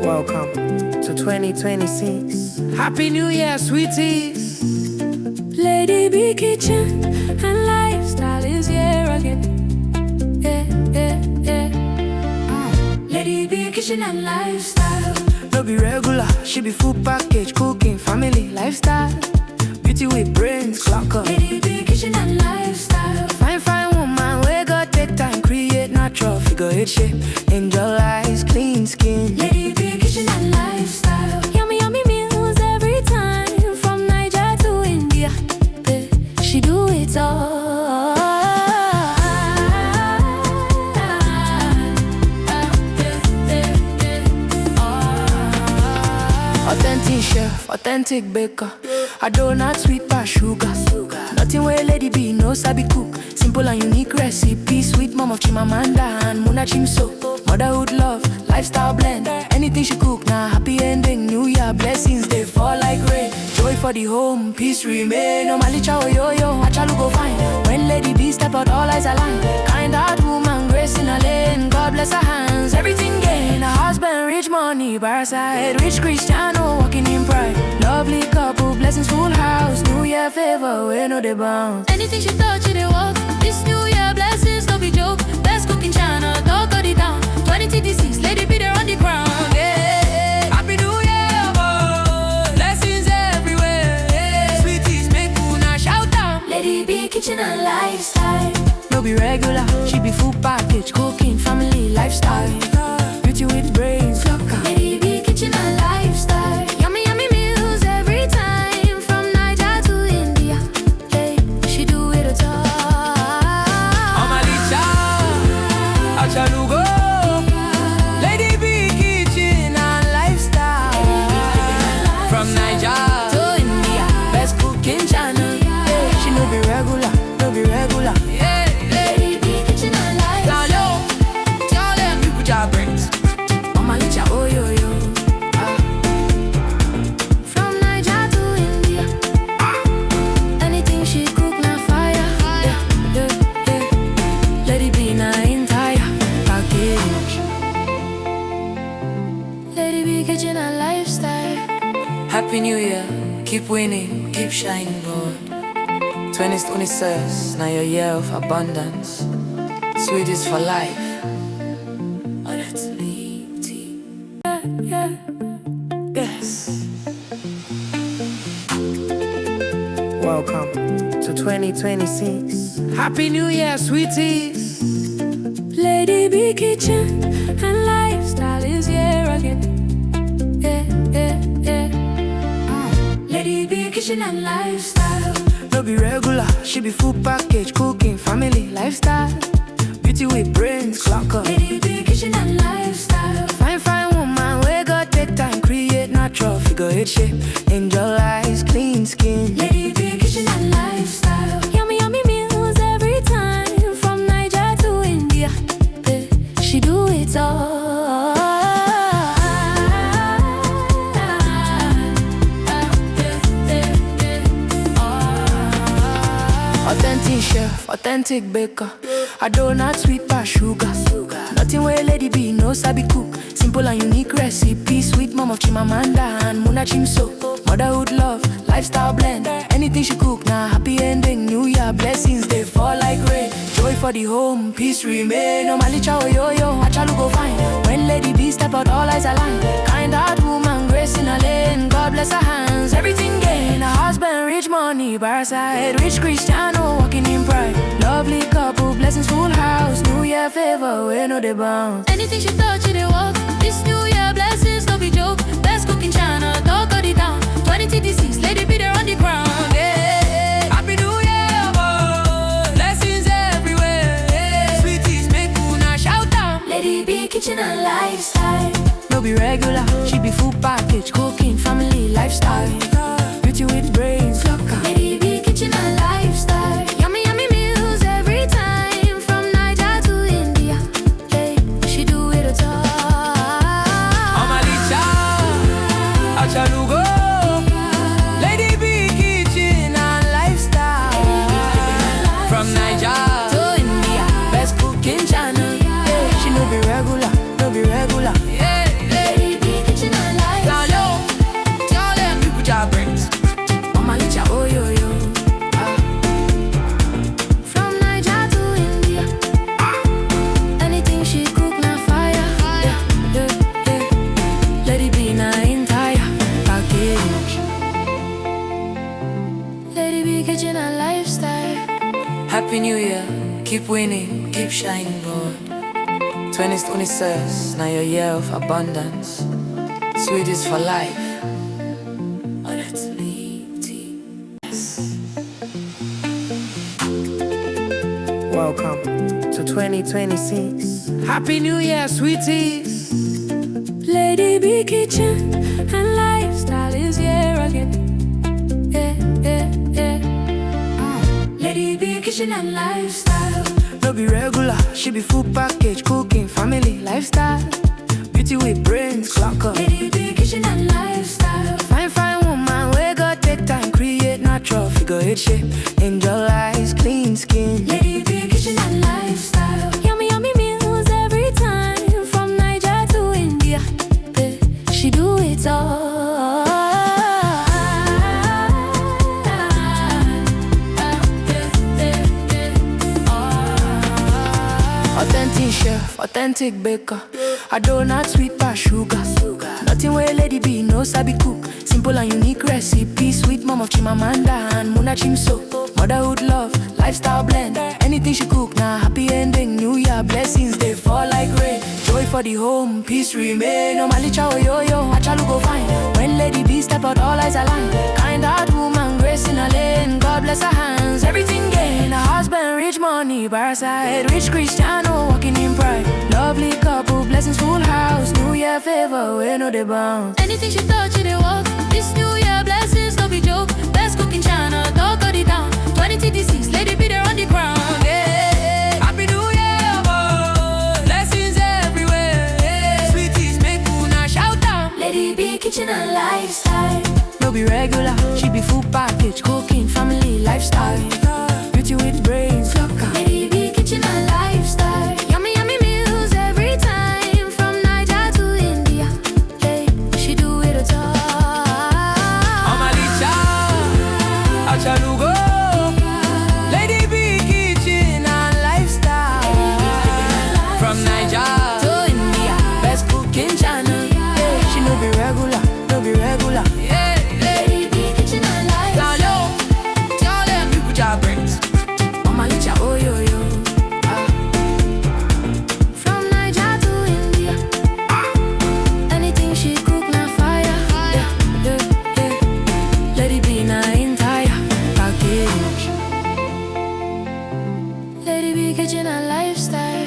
Welcome to 2026. Happy New Year, sweeties. Lady B Kitchen and lifestyle is here again. Lady B Kitchen and lifestyle. No be regular, she be full package, cooking, family, lifestyle. Beauty with brains, clock up. Lady B Kitchen and lifestyle. Fine woman, we got take time, create natural figure eight shape. Angel eyes, clean skin. Lady B Kitchen and lifestyle. Yummy meals every time, from Niger to India. She do it all. Authentic chef, authentic baker. A donut sweet past sugar. Nothing where Lady B no sabi cook. Simple and unique recipe. Sweet mom of Chimamanda and Muna Chimso. Motherhood love, lifestyle blend. Anything she cook, now happy ending. New Year blessings, they fall like rain. Joy for the home, peace remain. Normally chow yo, achalu go fine. When Lady B step out, all eyes align. Kind heart woman, grace in a lane. God bless her hands, everything gain. A husband, rich money, bar side. Rich Cristiano, walking in pride. Lovely couple, blessings full house. New Year favor, we know they bounce. Anything she touch, it walk. This New Year blessings, no be joke. Best cooking channel, talk of the town. 2026, Lady B there on the ground. Yeah. Happy New Year, boy. Blessings everywhere. Yeah. Sweeties, make una shout out. Lady B Kitchen and lifestyle. No be regular, she be full package, cooking, family, lifestyle. Beauty with brains, clock up. Lady B Kitchen and lifestyle. Yummy meals every time, from Niger to India. Hey, she do it all. Omalicha, Achalugo. Lady B Kitchen and lifestyle. From Niger to India, best cooking channel. Yeah, she no be regular, no be regular. Yeah, Lady B Kitchen and lifestyle. tell them people job brains. Omalicha, oh yo. From Niger to India. Anything she cook, na fire. Yeah. Lady B na entire package. Lady B Kitchen and lifestyle. Happy New Year, keep winning, keep shining, Lord. 2026, now your year of abundance. Sweet is for life. Oh, that's Lady. Yeah. Yes. Welcome to 2026. Happy New Year, sweeties. Lady B Kitchen and lifestyle is here again. Lady B Kitchen and lifestyle. No be regular, she be full package, cooking, family, lifestyle. Beauty with brains, clock up. Lady B Kitchen and lifestyle. Fine woman, we got take time, create natural figure eight shape. Angel eyes, clean skin. Lady B Kitchen and lifestyle. Yummy meals every time, from Niger to India. She do it all. Authentic chef, authentic baker. A donut sweet past sugar. Nothing where Lady B no sabi cook. Simple and unique recipe. Sweet mom of Chimamanda and Muna Chimso. Motherhood love, lifestyle blend. Anything she cook, now happy ending. New Year blessings, they fall like rain. Joy for the home, peace remain. Normally chow yo, achalu go fine. When Lady B step out, all eyes align. Kind heart woman, grace in a lane. God bless her hands, everything gain. A husband, rich money, bar side. Rich Cristiano, walking in pride. Lovely couple, blessings full house. New Year favor, we know they bounce. Anything she touch, it walk. This New Year blessings, no be joke. Best cooking channel, talk of the town. 2026, Lady B there on the ground. Yeah. Happy New Year, boy. Blessings everywhere. Yeah. Sweeties, make una shout out. Lady B Kitchen and lifestyle. No be regular, she be full package, cooking, family, lifestyle. Beauty with brains, clock up. Lady B Kitchen and lifestyle. Yummy meals every time, from Niger to India. Hey, she do it all. Omalicha, Achalugo. Lady B Kitchen and lifestyle. From Niger to India, best cooking channel. Yeah, she no be regular, no be regular. Yeah, Lady B, kitchen and lifestyle. Down low, tell them people job brains. Mama licha, oh yo yo. From Niger to India, anything she cook na fire. Lady B na entire package. Lady B, kitchen and lifestyle. Happy New Year, keep winning, keep shining, God. 2026, now your year of abundance. Sweet is for life. Oh, that's sweetie. Yes. Welcome to 2026. Happy New Year, sweeties. Lady B, kitchen and lifestyle is here again. Lady B, kitchen and lifestyle. No be regular, she be full package, cooking, family, lifestyle. Beauty with brains, clock up. Lady B, kitchen and lifestyle. Fine, fine woman, we got take time, create natural figure eight shape. Angel eyes, clean skin. Lady B, kitchen and lifestyle. Yummy, yummy meals every time. From Niger to India, she do it all. Authentic chef, authentic baker. I donut sweet past sugar. Nothing where Lady B no sabi cook. Simple and unique recipe. Sweet mom of Chimamanda and Muna Chimso. Motherhood love, lifestyle blend. Anything she cook, now happy ending. New Year blessings, they fall like rain. Joy for the home, peace remain. No malicha oh yo yo, achalu go fine. When Lady B step out, all eyes align. Kind heart woman, grace in her lane. God bless her hands, everything gain. A husband, rich money, bar side. Rich Cristiano, walking in pride. Lovely couple, blessings full house. New Year favor, we know they bound. Anything she touch, it they walk. This New Year blessings, no be joke. Best cooking channel, talk of the town. 2026, Lady B there on the ground. Yeah. Happy New Year, boy. Blessings everywhere. Yeah. Sweeties, make una shout out. Lady B, kitchen and lifestyle. No be regular, she be full package, cooking, family, lifestyle. Beauty with brains, clock up. Lady B, kitchen and lifestyle. Yummy, yummy meals every time. From Niger to India, hey, she do it all. Omalicha, Achalugo. Lady B, kitchen and lifestyle. From Niger to India, best cooking channel. Yeah, she no be regular, no be regular. Yeah. Lady B, kitchen and lifestyle. Down low, tell them people job brains. Mama licha, oh yo yo. From Niger to India, anything she cook na fire. Lady B na entire package. Lady B, kitchen and lifestyle.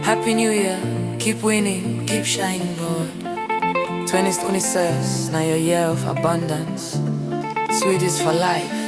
Happy New Year, keep winning, keep shining, God. 2026, now your year of abundance. Sweet is for life.